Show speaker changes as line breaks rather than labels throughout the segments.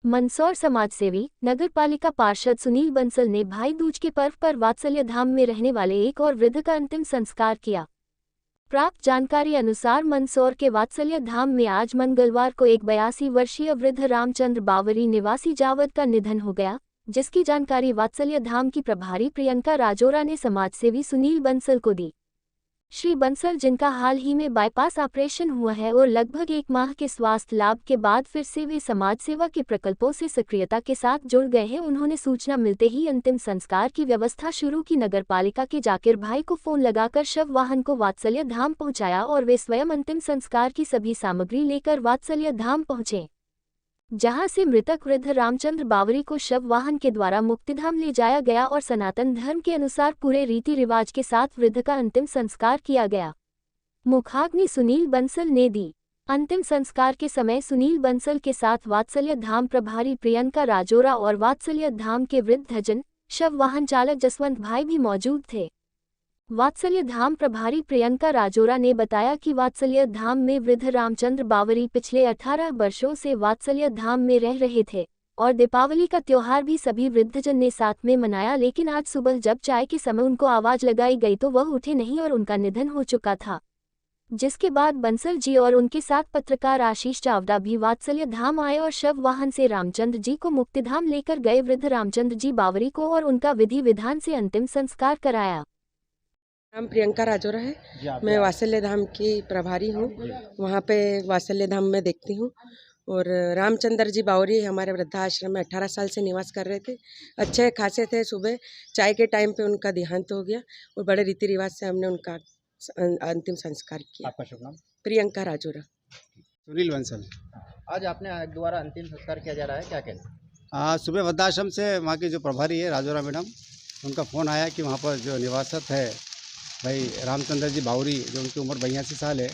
मंदसौर समाजसेवी नगरपालिका पार्षद सुनील बंसल ने भाई दूज के पर्व पर वात्सल्य धाम में रहने वाले एक और वृद्ध का अंतिम संस्कार किया। प्राप्त जानकारी अनुसार मंदसौर के वात्सल्य धाम में आज मंगलवार को एक 82 वर्षीय वृद्ध रामचंद्र बावरी निवासी जावद का निधन हो गया, जिसकी जानकारी वात्सल्य धाम की प्रभारी प्रियंका राजोरा ने समाजसेवी सुनील बंसल को दी। श्री बंसल, जिनका हाल ही में बाईपास ऑपरेशन हुआ है और लगभग 1 माह के स्वास्थ्य लाभ के बाद फिर से वे समाज सेवा के प्रकल्पों से सक्रियता के साथ जुड़ गए हैं, उन्होंने सूचना मिलते ही अंतिम संस्कार की व्यवस्था शुरू की। नगरपालिका के जाकिर भाई को फोन लगाकर शव वाहन को वात्सल्य धाम पहुंचाया और वे स्वयं अंतिम संस्कार की सभी सामग्री लेकर वात्सल्य धाम पहुंचे, जहां से मृतक वृद्ध रामचंद्र बावरी को शव वाहन के द्वारा मुक्तिधाम ले जाया गया और सनातन धर्म के अनुसार पूरे रीति रिवाज के साथ वृद्ध का अंतिम संस्कार किया गया। मुखाग्नि सुनील बंसल ने दी। अंतिम संस्कार के समय सुनील बंसल के साथ वात्सल्य धाम प्रभारी प्रियंका राजोरा और वात्सल्य धाम के वृद्धजन शव वाहन चालक जसवंत भाई भी मौजूद थे। वात्सल्य धाम प्रभारी प्रियंका राजोरा ने बताया कि वात्सल्य धाम में वृद्ध रामचंद्र बावरी पिछले 18 वर्षों से वात्सल्य धाम में रह रहे थे और दीपावली का त्योहार भी सभी वृद्धजन ने साथ में मनाया, लेकिन आज सुबह जब चाय के समय उनको आवाज लगाई गई तो वह उठे नहीं और उनका निधन हो चुका था, जिसके बाद बंसल जी और उनके साथ पत्रकार आशीष चावड़ा भी वात्सल्य धाम आए और शव वाहन से रामचंद्र जी को मुक्तिधाम लेकर गए। वृद्ध रामचंद्र जी बावरी को और उनका विधि विधान से अंतिम संस्कार कराया।
नाम प्रियंका राजोरा है। मैं वात्सल्य धाम की प्रभारी हूँ। वहाँ पे वात्सल्य धाम में देखती हूँ और रामचंद्र जी बावरी हमारे वृद्धाश्रम में 18 साल से निवास कर रहे थे। अच्छे खासे थे। सुबह चाय के टाइम पे उनका देहांत हो गया और बड़े रीति रिवाज से हमने उनका अंतिम संस्कार किया।
आपका शुभ नाम?
प्रियंका राजोरा।
सुनील बंसल।
आज आपने दोबारा अंतिम संस्कार किया जा रहा है, क्या कहना?
सुबह वृद्धाश्रम से वहाँ की जो प्रभारी है राजोरा मैडम, उनका फ़ोन आया कि वहाँ पर जो निवासत है भाई रामचंद्र जी बावरी, जो उनकी उम्र 82 साल है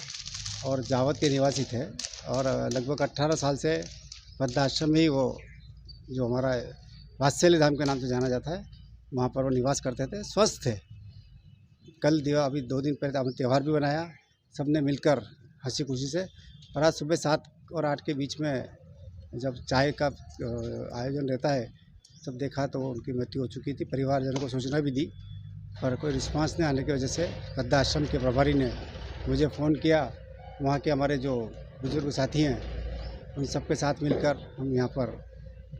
और जावद के निवासी थे और लगभग 18 साल से वृद्धाश्रम में ही वो जो हमारा वात्सल्य धाम के नाम से जाना जाता है वहाँ पर वो निवास करते थे। स्वस्थ थे। कल अभी 2 दिन पहले हमने त्यौहार भी बनाया, सबने मिलकर हंसी खुशी से। और आज सुबह 7 और 8 के बीच में जब चाय का आयोजन रहता है तब देखा तो उनकी मृत्यु हो चुकी थी। परिवारजनों को सूचना भी दी पर कोई रिस्पांस नहीं आने की वजह से वृद्धाश्रम के प्रभारी ने मुझे फ़ोन किया। वहाँ के हमारे जो बुजुर्ग साथी हैं उन सब के साथ मिलकर हम यहाँ पर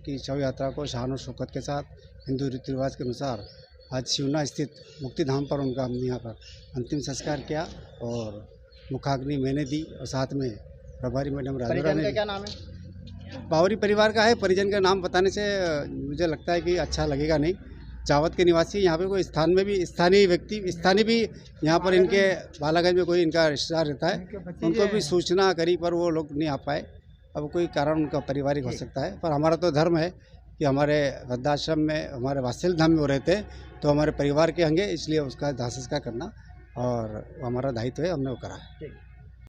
की शव यात्रा को शान और शौकत के साथ हिंदू रीति रिवाज के अनुसार आज शिवना स्थित मुक्तिधाम पर उनका हमने यहाँ पर अंतिम संस्कार किया और मुखाग्नि मैंने दी और साथ में प्रभारी मैडम राजोरा ने।
क्या नाम है?
बावरी परिवार का है। परिजन का नाम बताने से मुझे लगता है कि अच्छा लगेगा नहीं। जावद के निवासी यहाँ पे कोई स्थानीय व्यक्ति भी यहाँ पर इनके बालागंज में कोई इनका रिश्तेदार रहता है, उनको भी सूचना करी पर वो लोग नहीं आ पाए। अब कोई कारण उनका पारिवारिक हो सकता है, पर हमारा तो धर्म है कि हमारे वृद्धाश्रम में हमारे वात्सल्य धाम में वो रहते हैं तो हमारे परिवार के होंगे, इसलिए उसका दाह संस्कार करना और हमारा दायित्व है, हमने वो करा है।